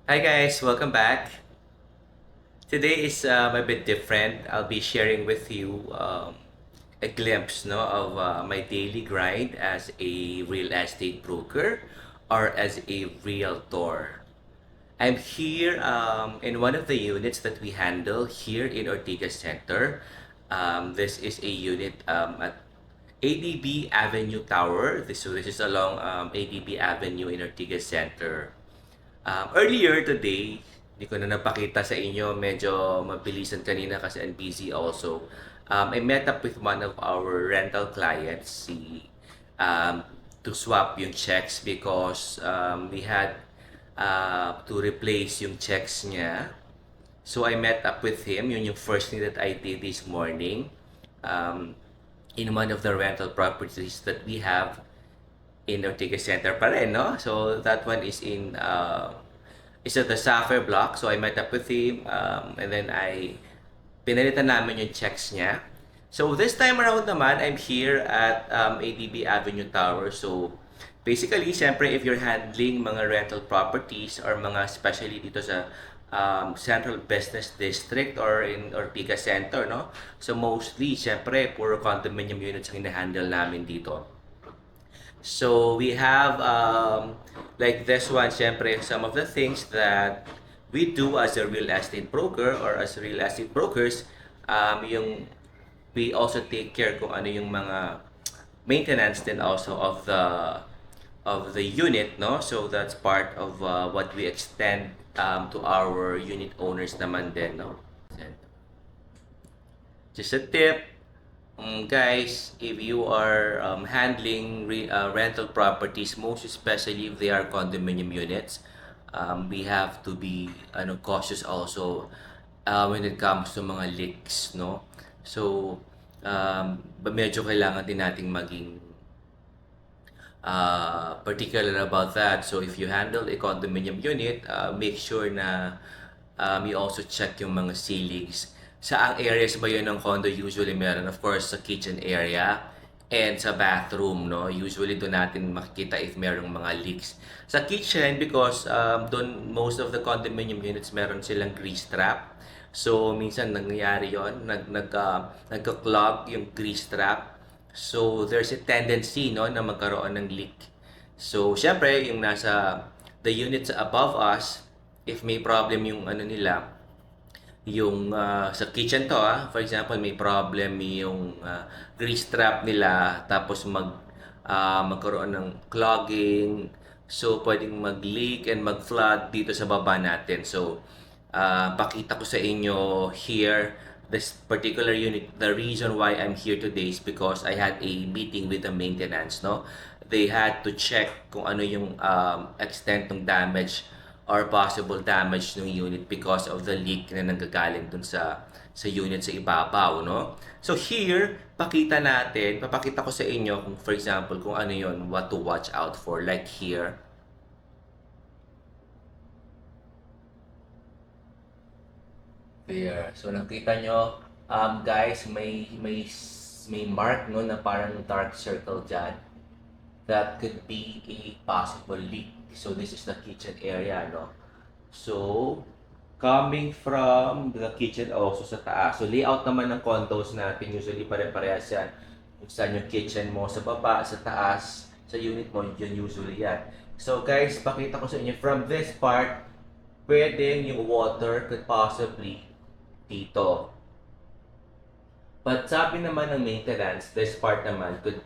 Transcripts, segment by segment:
Hi guys, welcome back. Today is a bit different. I'll be sharing with you a glimpse of my daily grind as a real estate broker or as a realtor. I'm here in one of the units that we handle here in Ortigas Center. This is a unit at ADB Avenue Tower. This is along ADB Avenue in Ortigas Center. Earlier today, hindi ko na napakita sa inyo, medyo mabilisan kanina kasi I'm busy also. I met up with one of our rental clients um, to swap yung checks because we had to replace yung checks niya. So I met up with him, yun yung first thing that I did this morning um, in one of the rental properties that we have in Ortigas Center pa rin, no? So that one is at the Sapphire Block. So I met up with him and then pinalitan namin yung checks niya. So this time around naman, I'm here at ADB Avenue Tower. So basically, siyempre, if you're handling mga rental properties or mga especially dito sa Central Business District or in Ortigas Center, no? So mostly, siyempre, puro condominium units ang hinahandle namin dito. So we have like this one, syempre, some of the things that we do as a real estate broker or as real estate brokers, yung we also take care kung ano yung mga maintenance din also of the unit, no? So that's part of what we extend to our unit owners naman din, no? Just a tip, guys, if you are handling rental properties, most especially if they are condominium units, we have to be cautious also when it comes to mga leaks, no? So, medyo kailangan din nating maging particular about that. So, if you handle a condominium unit, make sure na you also check yung mga ceilings. Saang areas ba yun ng condo usually meron? Of course, sa kitchen area and sa bathroom, no? Usually doon natin makikita if merong mga leaks. Sa kitchen, because doon most of the condominium units meron silang grease trap. So, minsan nangyayari yon nagka-clog yung grease trap. So, there's a tendency, no, na magkaroon ng leak. So, syempre, yung nasa the units above us, if may problem yung nila, yung sa kitchen to for example may problem yung grease trap nila tapos magkaroon ng clogging, so pwedeng mag-leak and mag-flood dito sa baba natin. So pakita ko sa inyo here this particular unit. The reason why I'm here today is because I had a meeting with the maintenance, no? They had to check kung ano yung extent ng damage or possible damage ng unit because of the leak na nanggagaling dun sa unit sa ibabaw, no? So here, papakita ko sa inyo kung for example kung ano yon, what to watch out for, like here. There. So nakita nyo, guys, may mark, no, na parang dark circle dyan. That could be a possible leak. So this is the kitchen area, no? So, coming from the kitchen also sa taas. So, layout naman ng condos natin, usually pare-parehas yan. Kung saan yung kitchen mo, sa baba, sa taas, sa unit mo, yun usually yan. So, guys, pakita ko sa inyo, from this part, pwedeng yung water could possibly dito. But sabi naman ng maintenance, this part naman could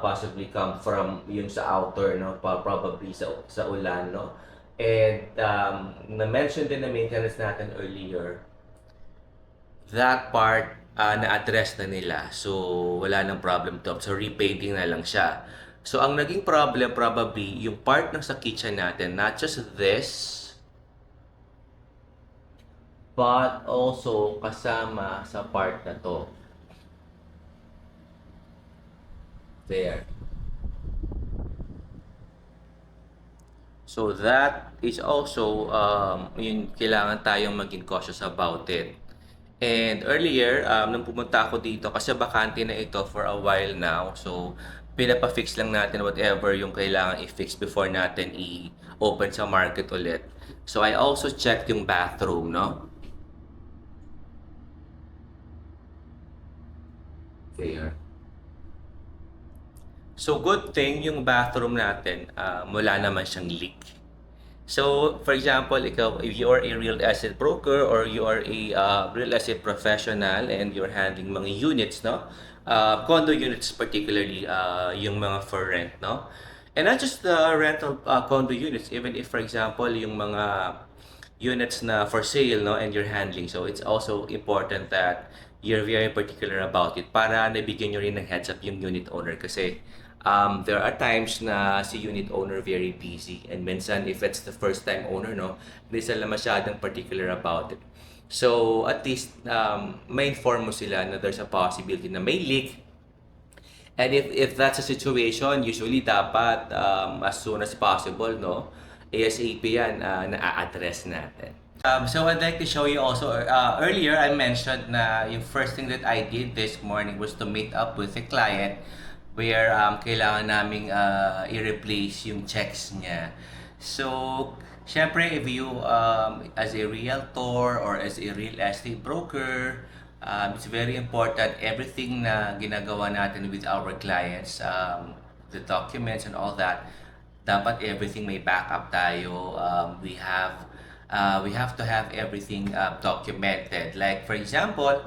possibly come from yung sa outer, no? Probably sa ulan, no? And na-mention din na maintenance natin earlier, that part na-address na nila. So, wala nang problem to. So, repainting na lang siya. So, ang naging problem probably, yung part ng sa kitchen natin, not just this, but also kasama sa part na to. There. So that is also yung kailangan tayong maging cautious about it. And earlier, nung pumunta ako dito, kasi bakante na ito for a while now. So pinapa-fix lang natin whatever yung kailangan i-fix before natin i-open sa market ulit. So I also checked yung bathroom, no? There. So good thing yung bathroom natin, wala naman siyang leak. So, for example, ikaw, if you are a real estate broker or you are a real estate professional and you're handling mga units, no? Condo units particularly, yung mga for rent, no? And not just the rental condo units, even if, for example, yung mga units na for sale, no? And you're handling. So, it's also important that you're very particular about it para nabigyan nyo rin ng heads up yung unit owner kasi there are times na si unit owner very busy and minsan if it's the first time owner, no, hindi sila masyadong particular about it. So at least may inform mo sila na there's a possibility na may leak. And if that's a situation, usually dapat as soon as possible, no, ASAP yan na-address natin. So I'd like to show you also, earlier I mentioned na yung first thing that I did this morning was to meet up with a client where kailangan naming i-replace yung checks niya. So, syempre if you as a realtor or as a real estate broker, it's very important everything na ginagawa natin with our clients, the documents and all that, dapat everything may backup tayo. We have to have everything documented. Like for example,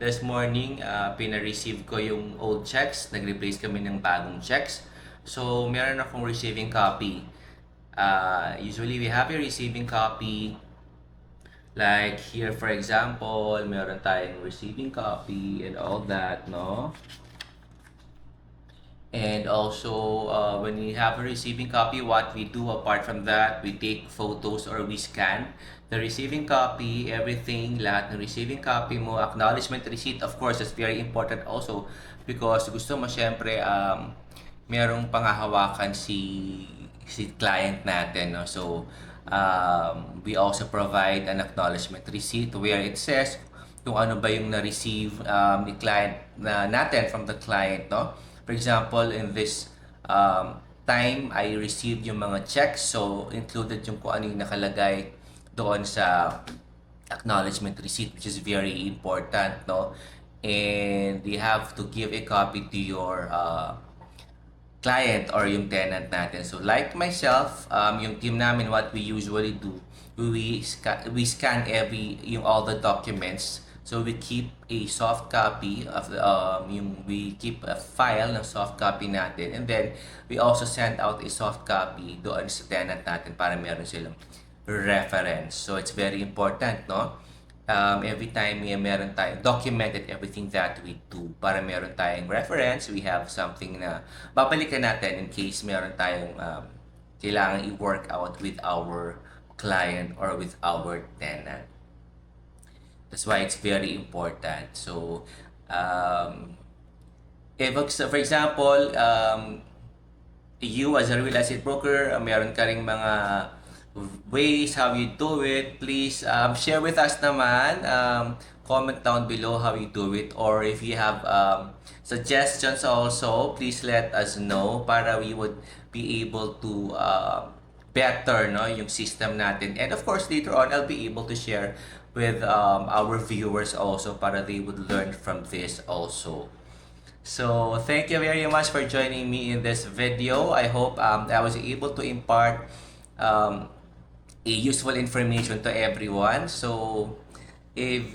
this morning, pina-receive ko yung old checks. Nag-replace kami ng bagong checks. So, meron akong receiving copy. Usually, we have a receiving copy. Like here, for example, meron tayong receiving copy and all that, no? And also, when we have a receiving copy, what we do apart from that, we take photos or we scan the receiving copy, everything, lahat ng receiving copy mo, acknowledgement receipt, of course, is very important also because gusto mo syempre merong pangahawakan si client natin, no? So, we also provide an acknowledgement receipt where it says kung ano ba yung na-receive ni client natin from the client, no? For example, in this time, I received yung mga checks. So, included yung kung ano yung nakalagay doon sa acknowledgement receipt, which is very important, no? And you have to give a copy to your client or yung tenant natin. So, like myself, yung team namin, what we usually do, we scan all the documents. So we keep a soft copy of the we keep a file ng soft copy natin and then we also send out a soft copy doon sa tenant natin para meron silang reference. So it's very important, no? Every time meron tayong documented everything that we do para meron tayong reference, we have something na babalikan natin in case meron tayong kailangan i-work out with our client or with our tenant. That's why it's very important. So, if for example, you as a real estate broker, meron ka ring mga ways how you do it, please share with us naman. Comment down below how you do it, or if you have suggestions also, please let us know para we would be able to better, no, yung system natin. And of course, later on, I'll be able to share with our viewers also para they would learn from this also. So, thank you very much for joining me in this video. I hope I was able to impart a useful information to everyone. So, if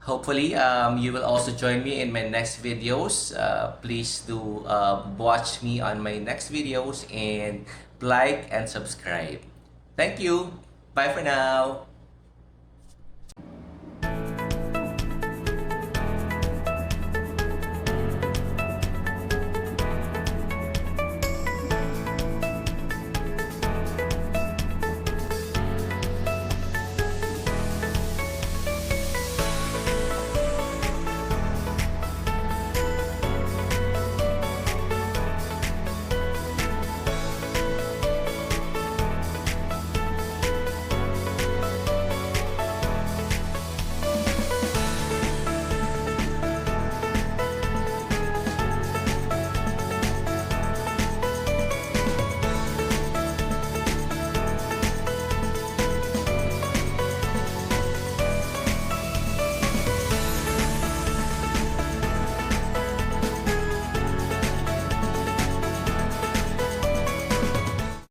hopefully you will also join me in my next videos. Please do watch me on my next videos and like and subscribe. Thank you. Bye for now.